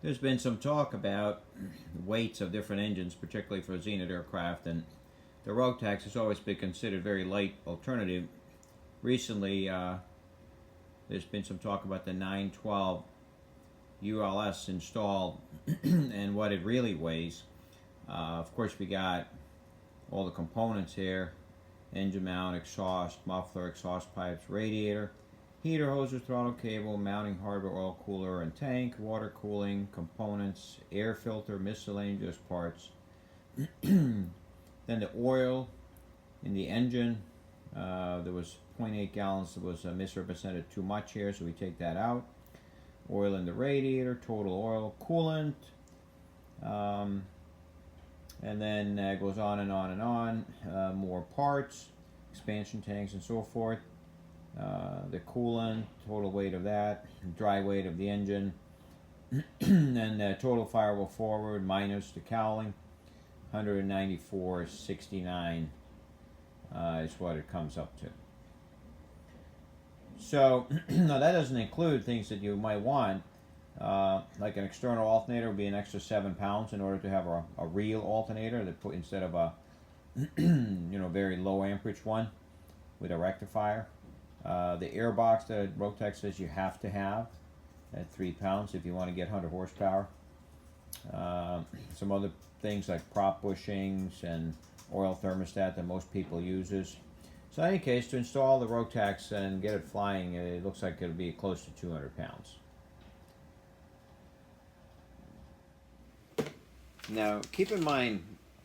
There's been some talk about weights of different engines, particularly for Zenit aircraft, and the ROTAX has always been considered a very light alternative. Recently, there's been some talk about the 912 ULS installed and what it really weighs. Of course, we got all the components here: engine mount, exhaust, muffler, exhaust pipes, radiator, heater, hoses, throttle cable, mounting hardware, oil cooler and tank, water cooling, components, air filter, miscellaneous parts. Then the oil in the engine, there was 0.8 gallons that was misrepresented too much here, so we take that out. Oil in the radiator, total oil, coolant, and then goes on and on and on. More parts, expansion tanks and so forth. The coolant, total weight of that, dry weight of the engine, and total firewall forward minus the cowling, 194.69 is what it comes up to. So now that doesn't include things that you might want, like an external alternator would be an extra 7 pounds in order to have a real alternator that put instead of a very low amperage one with a rectifier. The airbox that ROTAX says you have to have at 3 pounds if you want to get 100 horsepower. Some other things like prop bushings and oil thermostat that most people uses. So in any case, to install the ROTAX and get it flying, it looks like it'll be close to 200 pounds. Now, keep in mind,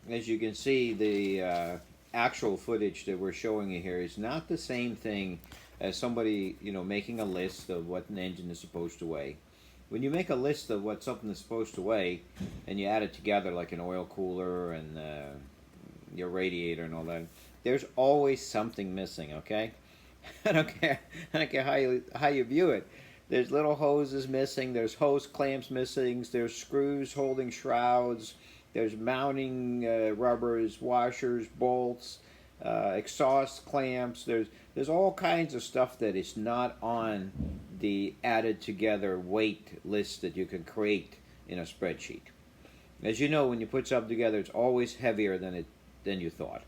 as you can see, the actual footage that we're showing you here is not the same thing as somebody, making a list of what an engine is supposed to weigh. When you make a list of what something is supposed to weigh, and you add it together like an oil cooler and your radiator and all that, there's always something missing, okay? I don't care how you view it. There's little hoses missing, there's hose clamps missing, there's screws holding shrouds, there's mounting rubbers, washers, bolts, exhaust clamps. There's all kinds of stuff that is not on the added together weight list that you can create in a spreadsheet. As you know, when you put something together, it's always heavier than you thought.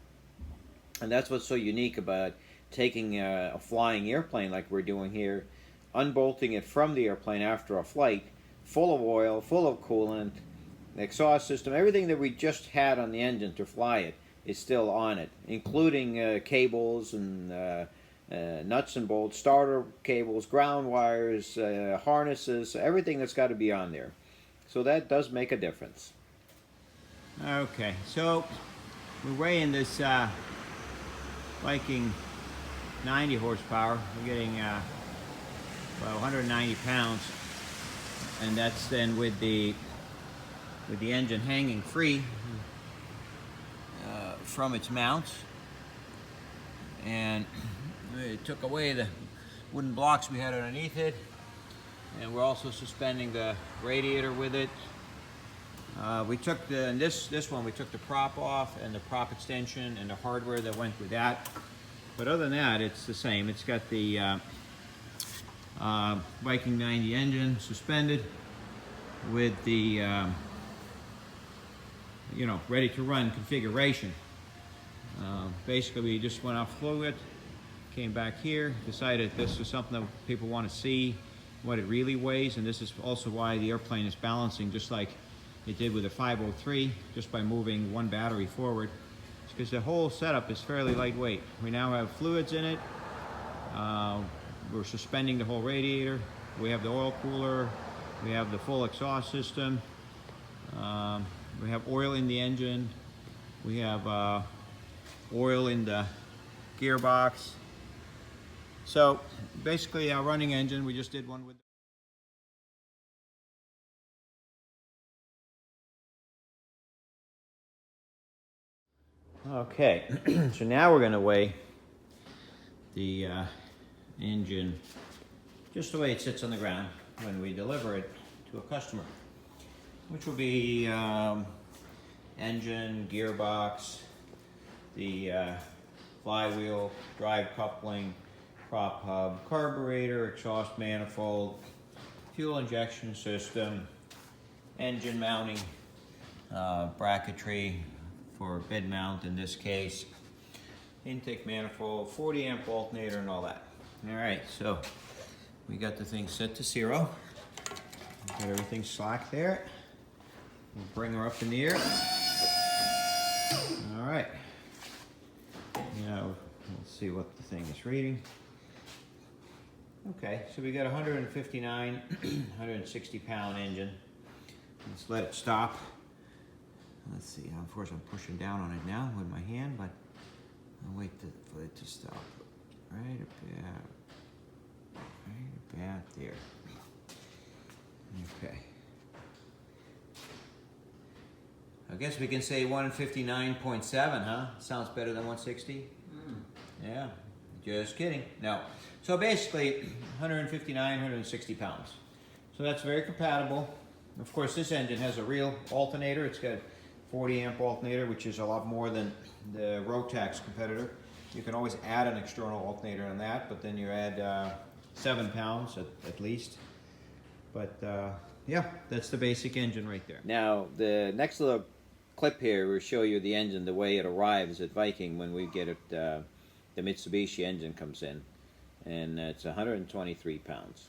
And that's what's so unique about taking a flying airplane like we're doing here, unbolting it from the airplane after a flight, full of oil, full of coolant, the exhaust system, everything that we just had on the engine to fly it is still on it, including cables and nuts and bolts, starter cables, ground wires, harnesses, everything that's got to be on there. So that does make a difference. Okay, so we're weighing this Viking 90 horsepower. We're getting about 190 pounds, and that's then with the engine hanging free from its mounts, and it took away the wooden blocks we had underneath it, and we're also suspending the radiator with it. We took this one we took the prop off and the prop extension and the hardware that went with that, but other than that it's the same. It's got the Viking 90 engine suspended with the ready to run configuration. Basically we just went off fluid, came back here, decided this is something that people want to see what it really weighs, and this is also why the airplane is balancing just like it did with the 503, just by moving one battery forward. It's because the whole setup is fairly lightweight. We now have fluids in it. We're suspending the whole radiator. We have the oil cooler. We have the full exhaust system. We have oil in the engine. We have oil in the gearbox. So basically our running engine, we just did one with Okay, so now we're going to weigh the engine just the way it sits on the ground when we deliver it to a customer, which will be engine, gearbox, the flywheel, drive coupling, prop hub, carburetor, exhaust manifold, fuel injection system, engine mounting bracketry for bed mount in this case. Intake manifold, 40 amp alternator and all that. All right, so we got the thing set to 0. Got everything slack there. We'll bring her up in the air. All right. Now let's see what the thing is reading. Okay, so we got 159, 160 pound engine. Let's let it stop. Let's see, unfortunately I'm pushing down on it now with my hand, but I'll wait for it to stop. Right about there. Okay. I guess we can say 159.7, huh? Sounds better than 160? Yeah, just kidding. No. So basically, 159, 160 pounds. So that's very compatible. Of course, this engine has a real alternator. It's got 40 amp alternator, which is a lot more than the ROTAX competitor. You can always add an external alternator on that, but then you add 7 pounds at least. But yeah, that's the basic engine right there. Now, the next little clip here will show you the engine, the way it arrives at Viking when we get it, the Mitsubishi engine comes in. And it's 123 pounds.